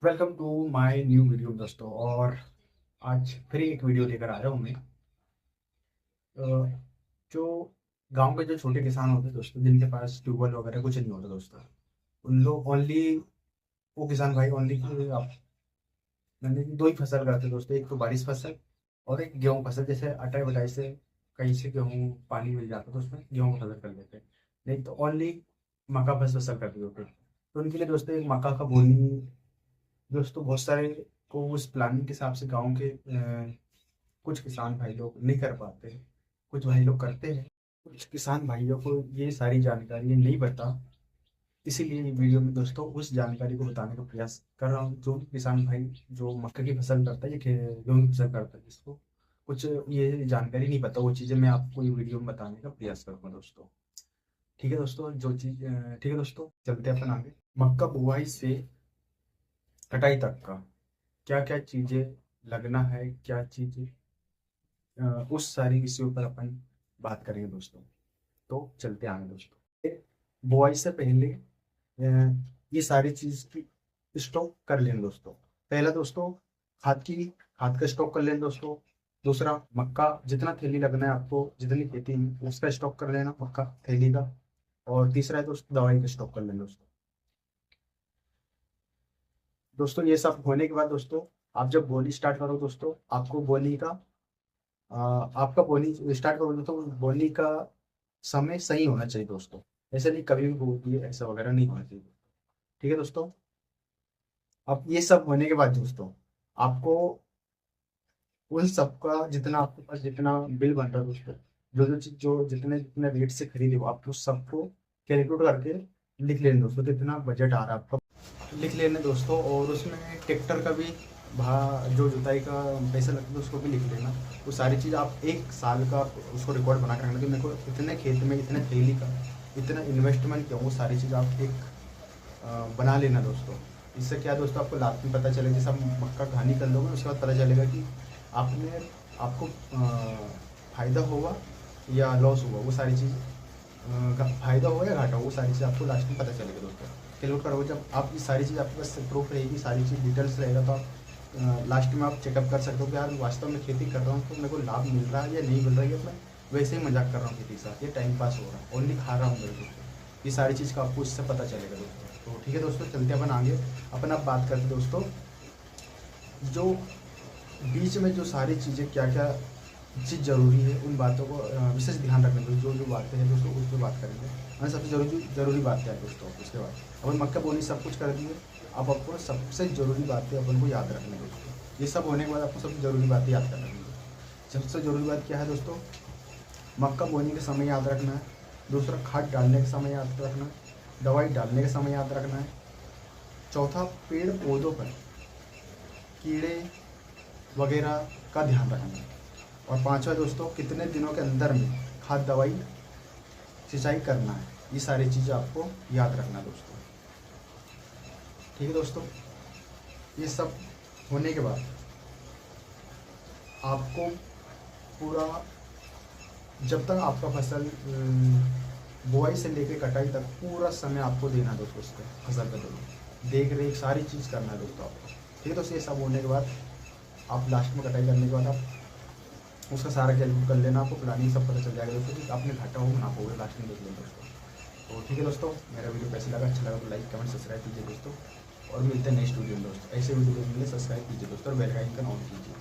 Welcome to my new video दोस्तों। और आज फिर एक वीडियो लेकर आया हूँ मैं। अ, जो गांव के जो छोटे किसान होते हैं दोस्तों, जिनके पास ट्यूबवेल वगैरह कुछ नहीं होता दोस्तों, उन लोग ओनली वो किसान भाई ओनली आप मैंने दो ही फसल करते हैं दोस्तों। एक तो बारिश फसल और एक गेहूं फसल। जैसे अटाई बटाई से कहीं से गेहूं पानी मिल जाता है तो उसमें गेहूं फसल कर लेते हैं। नहीं तो ओनली मक्का फसल करते होते हैं। तो उनके लिए दोस्तों एक मक्का का बोनी दोस्तों बहुत सारे को उस प्लानिंग के हिसाब से गांव के कुछ किसान भाई लोग नहीं कर पाते, कुछ भाई लोग करते हैं। कुछ किसान भाइयों को ये सारी जानकारी नहीं पता, इसीलिए ये वीडियो में दोस्तों उस जानकारी को बताने का प्रयास कर रहा हूँ। जो भी किसान भाई जो मक्का की फसल करता है या गेहूं की फसल करता है, जिसको कुछ ये जानकारी नहीं पता, वो चीज़ें मैं आपको ये वीडियो में बताने का प्रयास करूँगा दोस्तों। ठीक है दोस्तों, जो चीज़ ठीक है दोस्तों, चलते हैं अपन आगे। मक्का बुआई से कटाई तक का क्या क्या चीज़ें लगना है, क्या चीज़ें उस सारी विषयों पर अपन बात करेंगे दोस्तों। तो चलते आगे दोस्तों। बुआई से पहले ये सारी चीज की स्टॉक कर लें दोस्तों। पहला दोस्तों खाद का स्टॉक कर लें दोस्तों। दूसरा मक्का जितना थैली लगना है आपको, जितनी खेती है उसका स्टॉक कर लेना मक्का थैली का। और तीसरा है दोस्तों दवाई का स्टॉक कर लें दोस्तों। दोस्तों ये सब होने के बाद दोस्तों, आप जब बोनी स्टार्ट करो दोस्तों, आपको बोनी का आपका बोनी स्टार्ट करोगे तो बोनी का समय सही होना चाहिए दोस्तों। ऐसे नहीं कभी भी बोल दिए ऐसा वगैरह नहीं होना चाहिए। ठीक है दोस्तों। अब ये सब होने के बाद दोस्तों, आपको उन सबका जितना आपके पास जितना बिल बन रहा है दोस्तों, जो जो चीज जो जितने जितने रेट से खरीदे हो आप उस सबको कैलकुलेट करके लिख लेना दोस्तों। कितना बजट आ रहा है आपका लिख लेना दोस्तों। और उसमें ट्रैक्टर का भी जो जुताई का पैसा लगता है उसको भी लिख लेना। वो सारी चीज़ आप एक साल का उसको रिकॉर्ड बना के रखना कि मेरे को इतने खेत में इतने थैली का इतना इन्वेस्टमेंट किया, वो सारी चीज़ आप एक बना लेना दोस्तों। इससे क्या दोस्तों, आपको लाभ भी पता चलेगा। जैसे आप मक्का घानी कर लोगे उसके बाद पता चलेगा कि आपने आपको फायदा होगा या लॉस हुआ, वो सारी चीज़ फायदा हो या घाटा हो, वो सारी चीज़ आपको लास्ट में पता चलेगा दोस्तों। कैलकुलेट करोगे जब आप ये सारी चीज़ आपके पास प्रूफ रहेगी, सारी चीज़ डिटेल्स रहेगा, तो आप लास्ट में आप चेकअप कर सकते हो कि यार वास्तव में खेती कर रहा हूँ तो मेरे को लाभ मिल रहा है या नहीं मिल रहा है, या मैं वैसे ही मजाक कर रहा हूँ खेती के साथ, ये टाइम पास हो रहा है, ओनली खा रहा हूँ मेरे दोस्तों। ये सारी चीज़ का आपको इससे पता चलेगा दोस्तों। तो ठीक है दोस्तों, चलते अपन आगे। अपन अब बात करते दोस्तों, जो बीच में जो सारी चीज़ें क्या क्या चीज़ जरूरी है उन बातों को विशेष ध्यान रखने दो। जो जो बातें हैं दोस्तों उस पर बात करेंगे। हमें सबसे जरूरी बातें हैं दोस्तों। उसके बाद अपन मक्का बोनी सब कुछ कर दिए। अब आपको सबसे जरूरी बातें अपन को याद रखनी है दोस्तों। ये सब होने के बाद आपको सबसे जरूरी बातें याद करनी है। सबसे जरूरी बात क्या है दोस्तों, मक्का बोने के समय याद रखना है। दूसरा खाद डालने के समय याद रखना है। दवाई डालने के समय याद रखना है। चौथा पेड़ पौधों पर कीड़े वगैरह का ध्यान रखना है। और पांचवा दोस्तों, कितने दिनों के अंदर में खाद दवाई सिंचाई करना है। ये सारी चीज़ें आपको याद रखना दोस्तों। ठीक है दोस्तों, ये सब होने के बाद आपको पूरा जब तक आपका फसल बुआई से लेकर कटाई तक पूरा समय आपको देना दोस्तों। उसको फसल का देख रेख सारी चीज़ करना है दोस्तों आपको। ठीक है दोस्तों, ये सब होने के बाद आप लास्ट में कटाई करने के बाद आप उसका सारा कैलकुलेट कर लेना। आपको प्लानिंग सब पता चल जाएगा दोस्तों कि आपने घाटा हो ना होगा, लास्ट में देख लें दोस्तों। तो ठीक है दोस्तों, मेरा वीडियो कैसे लगा, अच्छा लगा तो लाइक कमेंट सब्सक्राइब कीजिए दोस्तों। और मिलते हैं नेक्स्ट वीडियो में दोस्तों। ऐसे वीडियो के लिए सब्सक्राइब कीजिए दोस्तों और बेल का आइकन ऑन कीजिए।